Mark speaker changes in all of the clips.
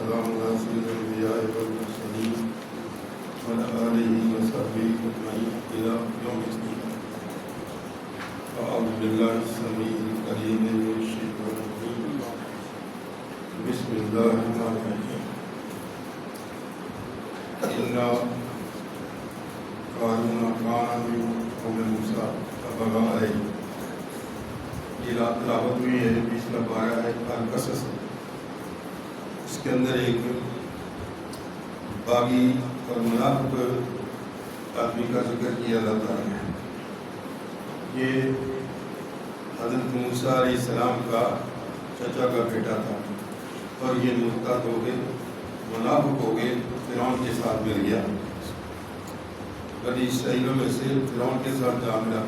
Speaker 1: والسلام على سيد الأنبياء والمرسلين وعلى آله وصحبه أجمعين إلى يوم الدين. أعوذ بالله السميع العليم من الشيطان الرجيم. بسم الله الرحمن الرحيم. إنا قارون كان من قوم موسى فبغى عليه. تلاوت ہوئی ہے 20 پارہ ہے القصص. اس کے اندر ایک باغی اور منافق آدمی کا ذکر کیا اللہ تعالیٰ نے. یہ حضرت موسیٰ علیہ السلام کا چچا کا بیٹا تھا اور یہ مرتد ہو گئے، منافق ہو گئے، فرعون کے ساتھ مل گیا. بنی اسرائیلوں میں سے فرعون کے ساتھ جا ملا.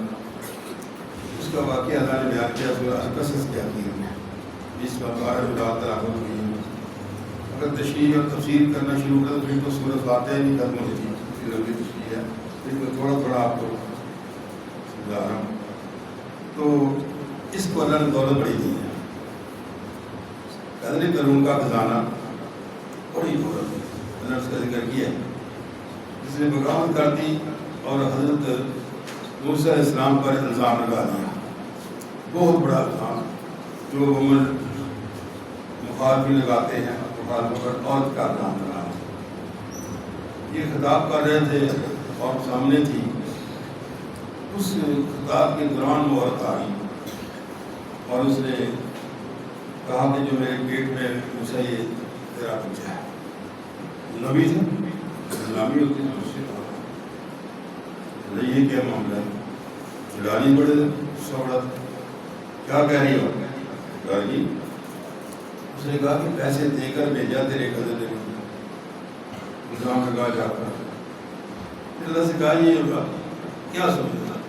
Speaker 1: اس کا واقعہ اللہ نے بیان کیا سورہ القصص کے آخر میں. اس میں بارہ رات راحت ہوئی. اگر تشریح اور تفسیر کرنا شروع کر تو پھر تو سورہ فاتحہ نہیں ختم ہو جاتی. پھر لمبی تشریح ہے، پھر میں تھوڑا تھوڑا آپ کو سمجھا رہا ہوں. تو اس کو اللہ نے دولت بڑی دی ہے. قدر کروں کا خزانہ بڑی دولت ہے. اللہ نے اس کا ذکر کیا ہے. اس نے بغاوت کر دی اور حضرت موسیٰ علیہ السلام پر الزام لگا دیا. بہت بڑا الزام جو عموماً مخالفین لگاتے ہیں، مخالفوں پر عورت کا الزام لگا. یہ خطاب کر رہے تھے اور سامنے تھی. اس خطاب کے دوران وہ عورت آئی اور اس نے کہا کہ جو میرے پیٹ میں موسیٰ یہ تیرا بچہ ہے. نبی تھا، اسلامی ہوتی ہے. یہ کیا معاملہ ہے؟ گالی بڑے سوڑت کیا کہہ رہی ہو؟ گالی اس نے کہا کہ پیسے دے کر بھیجا تیرے قدر نے الزام لگا جا کر. پھر اللہ سے کہا یہ ہوگا کیا سمجھتا؟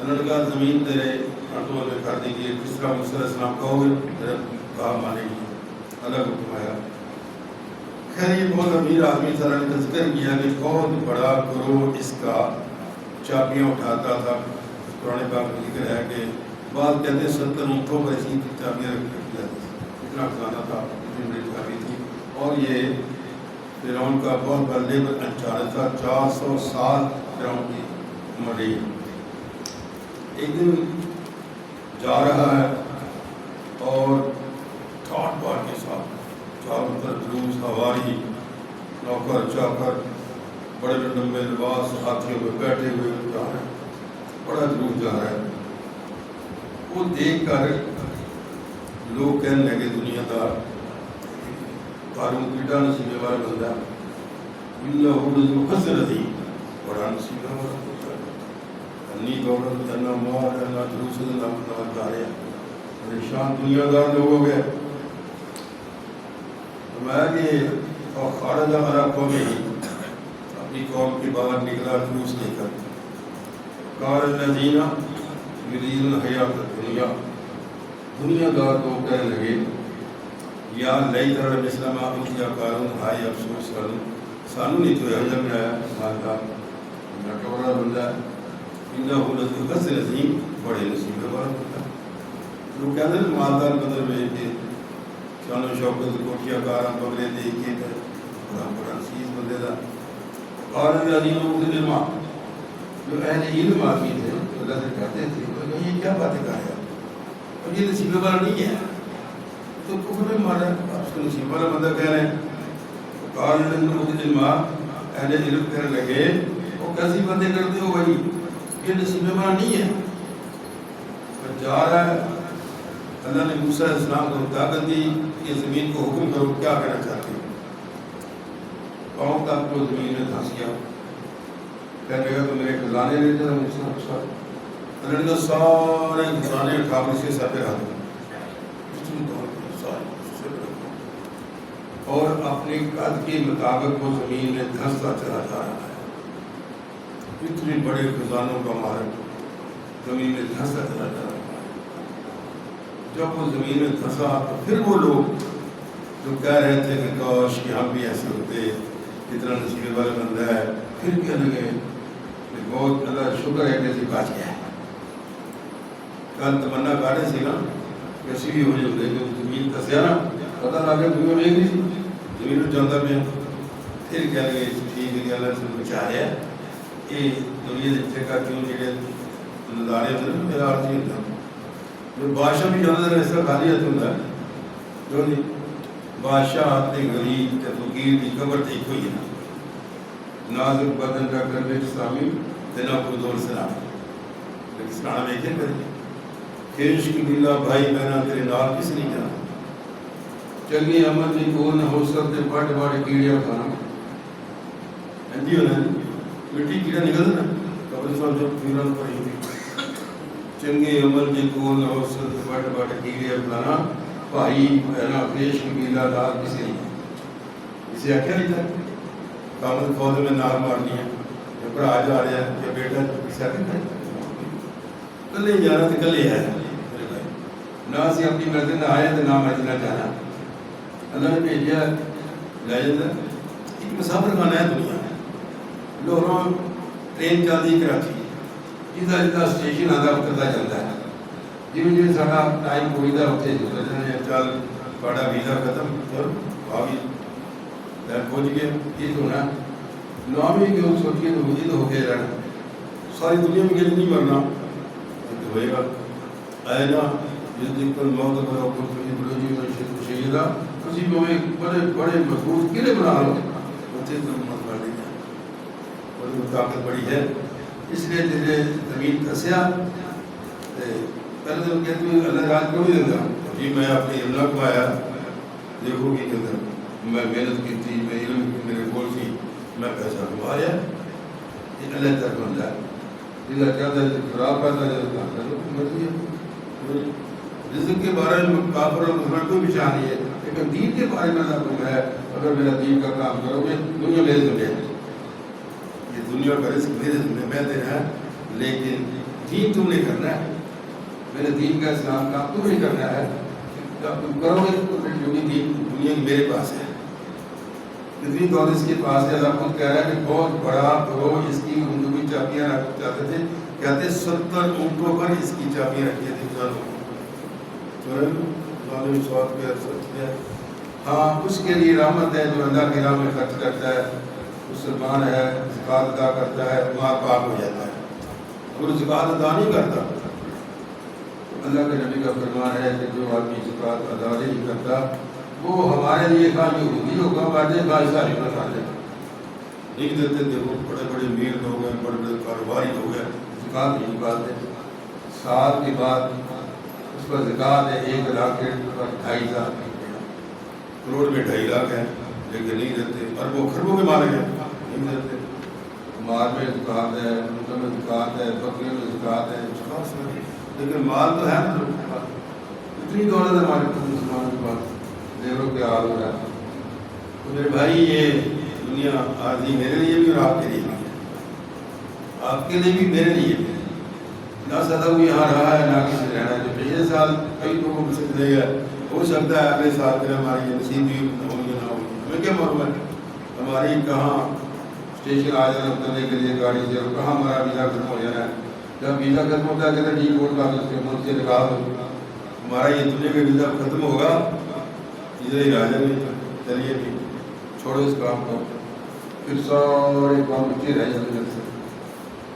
Speaker 1: اللہ نے کہا زمین تیرے ہاتھوں میں کر دیں گے. کس طرح موسیٰ علیہ السلام کہو گے تیرا کہا مانے گی. اللہ کو کمایا. خیر یہ بہت امیر آدمی تھا. اللہ نے تذکر کیا کہ بہت بڑا گروہ اس کا چابیاں اٹھاتا تھا. قرآن پاک میں ذکر ہے کہ بعض کہتے ہیں 70 اونٹوں پر اسی کی چابیاں رکھی جاتی. اتنا خزانہ تھا، اتنی بڑی چابی تھی. اور یہ فرعون کا بہت بڑے پر انچارج تھا. 400 سال فرعون کی عمر رہی. ایک دن جا رہا ہے اور ٹھاٹ باٹ کے ساتھ چاروں طرف جلوس، ہواری، نوکر چاکر، بڑے بڑے لمبے لباس، ہاتھیوں پہ بیٹھے ہوئے جا رہے ہیں. بڑا جلوس جا رہا ہے. وہ دیکھ کر لوگ کہنے لگے دنیا دار قارون پیٹا نصیبے والا بندہ بڑا نصیبہ والا انی دولت جنا مواد جنا جلوس جا رہے ہیں. پریشان دنیا دار لوگ ہو گئے. میں کہ خارج ہمارا قوم ہی اپنی قوم کے باہر نکلا جلوس لے کر. قال الذین یریدون الحیاۃ الدنیا. دنیا دار کو کہنے لگے یا لیتنا مثل ما اوتی قارون. ہائے افسوس قارون سانو نہیں تو یہ جب آیا مالدار نٹورا بندہ انہ لذو حظ عظیم. بڑے نصیب والا بندہ. لوگ کہتے ہیں مالدار بدل میں کہ شان و شوکت کوٹیاں کاراں بغلے دے کے بڑا بڑا نصیب بندے دا. قال الذین اوتوا العلم جو اہل علم آدمی تھے اللہ سے کہتے تھے یہ کیا باتیں کہا ہے اور یہ نصیبے والا نہیں ہے تو کفر میں مارا. آپ کو نصیب والا بندہ کہہ رہے ہیں. قال الذین اوتوا العلم اہل علم کہنے لگے وہ کیسی باتیں کرتے ہو بھائی، یہ نصیبے والا نہیں ہے. جا رہا ہے. اللہ نے موسیٰ علیہ السلام کو طاقت دی کہ زمین کو حکم کرو کیا کہنا چاہتے ہو. پاؤں تک کو زمین میں دھنس گیا. کہنے لگا تو میرے خزانے لے جا. اللہ نے سارے خزانے اٹھا کر اس کے سر پہ رکھ دیا اور اپنے قد کے مطابق وہ زمین میں دھنستا چلا جا رہا ہے. اتنے بڑے خزانوں کا مالک زمین میں دھنستا چلا جا رہا ہے. جب وہ زمین میں دھنسا تو پھر وہ لوگ جو کہہ رہے تھے کہ کاش کہ ہم بھی ایسے ہوتے، کتنا نصیبے والا بندہ ہے، پھر کہنے لگے کہ بہت اللہ شکر ہے کہ ایسی بچ گیا ہے. کل تمنا کاٹے سی نا کیسی بھی ہو جائے جو زمین دھسیا نا پتہ لگا دنیا میں ایک نہیں زمین میں بچاتا پہ پھر کہہ لگے ٹھیک ہے کہ اللہ سے بچا ہے یہ دنیا کے جگہ کیوں جڑے نظارے ہوتے ہیں میرا عرض ہوتا ہے جو بادشاہ بھی جانا اس طرح خالی ہاتھ ہوتا ہے جو نہیں بادشاہ اپنے غریب تے فقیر کی قبر تے کوئی نہ نازک بدن کا کر میں اسلامی تینا کو دور سلام لیکن سلانا میں کیا کریں خیش کی بلا بھائی بہنا تیرے نال کس نہیں جانا چنگے عمل کی کون ہو سکتے بڑے بڑے کیڑیاں کھانا انجی ہونا مٹی کیڑا نکل نا قبر صاحب جو پیران پڑی ہوئی چنگے عمل کی کون ہو سکتے بڑے بڑے کیڑیاں کھانا بھائی بہنا خیش کی بلا نال کس نہیں اسے کیا نہیں تھا کامل فوج میں نار مارنی ہے یا پر آ جا رہا ہے یا بیٹا کسا کرتا ہے کلے جانا تو کلے ہے نہ سی اپنی مرضی نہ آیا تو نہ مرضی نہ جانا اللہ نے بھیجا لے جاتا ایک مسافر خانہ ہے دنیا لوگوں ٹرین چلتی کراچی جدا جدا اسٹیشن آدھا کرتا جاتا ہے جی جی سارا ٹائم کوئی دا ہوتے چل بڑا ویزا ختم آگی پہنچ گئے یہ تو نا نامی کے اس وقت یہ تو ہو گئے رہنا ساری دنیا میں کہیں نہیں مرنا تو ہوئے گا آئے نا جس دن پر موت پر اوپر ایڈیولوجی میں شہیدہ کسی میں بڑے بڑے مضبوط قلعے بنا لو بچے تو مت مار دیں بڑی طاقت بڑی ہے اس لیے جیسے زمین دھسیا پہلے تو کہتے ہیں اللہ راج کو نہیں دیتا جی میں اپنی اللہ کو آیا دیکھو کہ اندر میں محنت کی تھی میں علم میرے گول تھی میں پیسہ کمایا یہ اللہ تک بنتا ہے جیسا کہتا ہے خراب کرتا ہے رزق کے بارے میں کافر اور مسلمان کوئی بھی چاہ نہیں ہے لیکن دین کے بارے میں اللہ ہے اگر میرا دین کا کام کرو گے دنیا میرے ذمہ ہے یہ دنیا کا رزق میرے ذمہ میں دینا ہے لیکن دین تم نے کرنا ہے میرے دین کا اسلام کا تم نہیں کرنا ہے جب تم کرو گے تو دین دنیا کی میرے پاس ہے اتنی دور اس کے پاس ہے اللہ خود کہہ رہا ہے کہ بہت بڑا فروغ اس کی اونٹوں چابیاں رکھ چاہتے تھے کہتے 70 اونٹوں پر اس کی چابیاں رکھی تھی ہاں اس کے لیے رحمت ہے جو اللہ کی راہ میں خرچ کرتا ہے مسلمان ہے زکات ادا کرتا ہے ماں پاک ہو جاتا ہے اور زکات ادا نہیں کرتا اللہ کے نبی کا فرمان ہے کہ جو آدمی زکات ادا نہیں کرتا وہ ہمارے لیے کہاں یہودی ہوگا بعد میں عیسائی بنا دے نہیں دیتے دیکھو بڑے بڑے امیر لوگ ہیں بڑے بڑے کاروباری لوگ ہیں زکات نہیں نکالتے سال کے بعد اس پر زکات ہے 1 لاکھ کے 2.5 کروڑ میں 2.5 لاکھ ہے لیکن نہیں دیتے اربوں خربوں کے مالک ہیں نہیں دیتے مال میں زکات ہے اونٹوں میں زکات ہے بکریوں میں زکات ہے لیکن مال تو ہے نا اتنی دولت ہے ہمارے مسلمان کے پاس دیکھو کیا حال ہو رہا ہے تو میرے بھائی یہ دنیا عارضی میرے لیے بھی اور آپ کے لیے بھی آپ کے لیے بھی میرے لیے بھی نہ سدا وہ یہاں رہا ہے نہ کسی رہنا ہے جو پچھلے سال کئی لوگوں کو سکھ دے گا ہو سکتا ہے اگلے سال پھر ہماری یہ نصیب بھی ہوگی نہ ہوگی ہمیں کیا معلوم ہے ہماری کہاں اسٹیشن آ جانا اترنے کے لیے گاڑی سے اور کہاں ہمارا ویزا ختم ہو جانا ہے جب ویزا ختم ہوتا ہے کہتے ہیں ڈی بورڈ کا اس کے ملک سے نکال دو ہمارا یہ دنیا کا ویزا ختم ہوگا ادھر ہی راجا نہیں چلیے بھی چھوڑو اس کام کو پھر سارے کام بچے رہ جاتے ہیں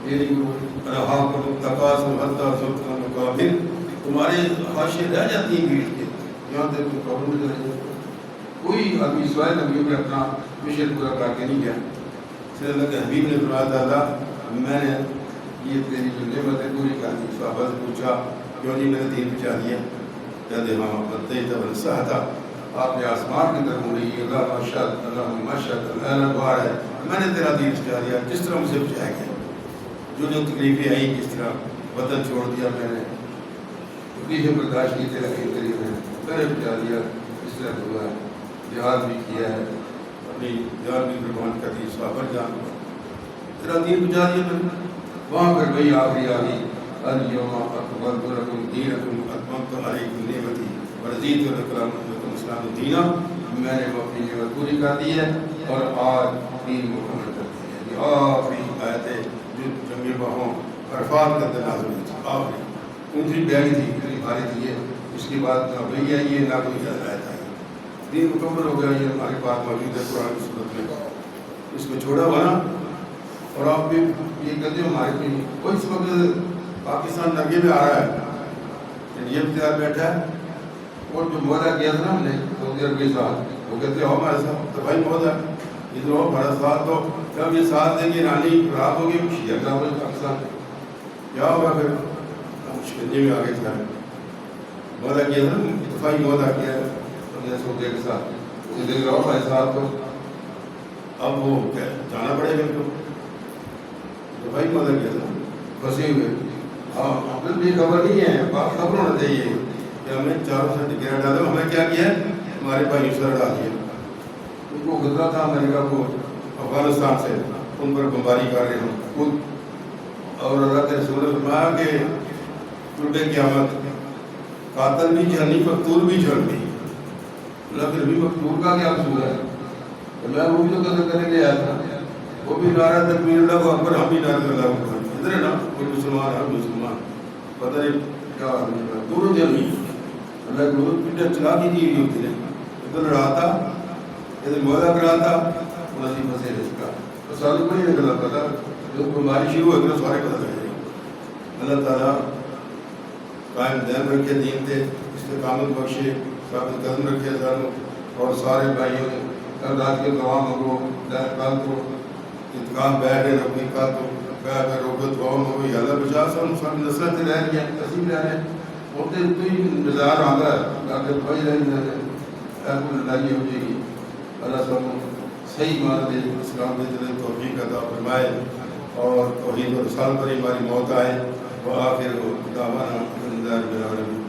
Speaker 1: یہ نہیں رہا کرو تقاص حتیٰ سلطان مقابل تمہارے خواہشیں رہ جاتی ہیں بھیڑ کے یہاں تک تو پرابلم نہیں رہ جاتا کوئی آدمی سوائے نبیوں میں اپنا مشن پورا کر کے نہیں گیا صلی اللہ کے حبیب نے فرمایا تعالیٰ میں نے یہ تیری جو نعمتیں پوری کر دی صحابہ سے پوچھا کیوں نہیں میں نے دین پہنچا دیا کہتے ہاں بنتے جب رسا تھا آپ نے آسمان کی طرف مڑی اللہ ماشاء اللہ ماشاء اللہ بار ہے میں نے تیرا دین پہنچا دیا جس طرح مجھے پہنچایا گیا جو جو تکلیفیں آئی کس طرح وطن چھوڑ دیا میں نے تکلیفیں برداشت کی تیرا کے ذریعے میں نے پہنچا دیا اس طرح ہوا ہے جہاد بھی کیا ہے اپنی جان بھی قربان کر دی صحابہ جان تیرا دین پہنچا دیا میں نے وہاں پر بھئی آخری آگی اليوم اکملت لکم دینکم اتممت علیکم نعمتی ورضیت لکم اسلام دینا میں نے وہ اپنی نعمت پوری کر دی ہے اور آج دین مکمل کر دی ہے یہ آخری آیت ہے جو جنگ بہوں عرفات کا نازل ہوئی تھی آخری اونچی بیانی تھی اتنی بھاری تھی اس کے بعد نہ بھئی آئی ہے نہ کوئی آیت آئی دین مکمل ہو گیا. یہ ہمارے پاس موجود ہے قرآن کی صورت میں. اس کو چھوڑا ہوا نا. اور آپ بھی یہ کہتے ہو ہمارے بھی کوئی اس وقت پاکستان نرگے میں آ رہا ہے, یہ اختیار بیٹھا ہے. اور جو معاہدہ کیا تھا نا ہم نے سعودی عرب کے ساتھ, وہ کہتے ہو ہمارے ساتھ تو بھائی معاہدہ ادھر ہو ہمارا ساتھ دو. جب یہ ساتھ دیں گے رانی خراب ہوگی شیعہ خراب ہوگی پاکستان کیا ہوگا پھر؟ مشکل میں آگے تھا معاہدہ کیا تھا نا, اتفاقی معاہدہ کیا ہے سعودی کے ساتھ, ادھر رہو ہمارے ساتھ دو. اب وہ جانا پڑے گا ان کو. تو بھائی معاہدہ کیا تھا پھنسے ہوئے. ہاں ہمیں بھی خبر نہیں ہے, بات خبر ہونا چاہیے کہ ہم نے چاروں سے ٹکٹ ڈالے. ہمیں کیا کیا ہے, ہمارے بھائی سر ڈال دیا. ان کو خطرہ تھا امریکہ کو افغانستان سے, ان پر بمباری کر رہے ہیں خود. اور اللہ کے رسول نے فرمایا کہ ٹوٹے قیامت قاتل بھی جھلنی مقتول بھی جھلنی. لیکن بھی مقتول کا کیا قصور ہے؟ میں وہ بھی تو قتل کرنے کے آیا تھا, وہ بھی نعرہ تکبیر اللہ کو اکبر, ہم بھی نعرہ اللہ کو اکبر. ادھر ہے نا کوئی مسلمان ہم مسلمان, پتہ نہیں کیا دونوں جھلنی. اللہ کے رسول پیٹر چلا کی ہوئی ہوتی ہے, ادھر لڑاتا ادھر معاہدہ کراتا. نصیب سے اس کا تو سالوں کو نہیں نکلا پتا, جو بیماری شروع ہو گئی سارے پتہ لگے. اللہ تعالیٰ قائم دین رکھے دین پہ, استقامت بخشے, ثابت قدم رکھے سانوں. اور سارے بھائیوں کل رات کے دعا مانگو, کل تو اتقام بیٹھ رہے ربی کا تو بیٹھ روبت دعا مانگو. یا اللہ بچا سن سب نصرت رہ رہی ہیں, تسیم رہ رہے ہیں. ہوتے تو ہی مزار آتا ہے اگر بھائی رہی لڑائی ہو جائے گی. اللہ سب صحیح معنی دے, اسلام دے دل توفیق عطا فرمائے, اور توحید و رسالت پر ہماری موت آئے. وآخر دعوانا الحمد للہ رب العالمین.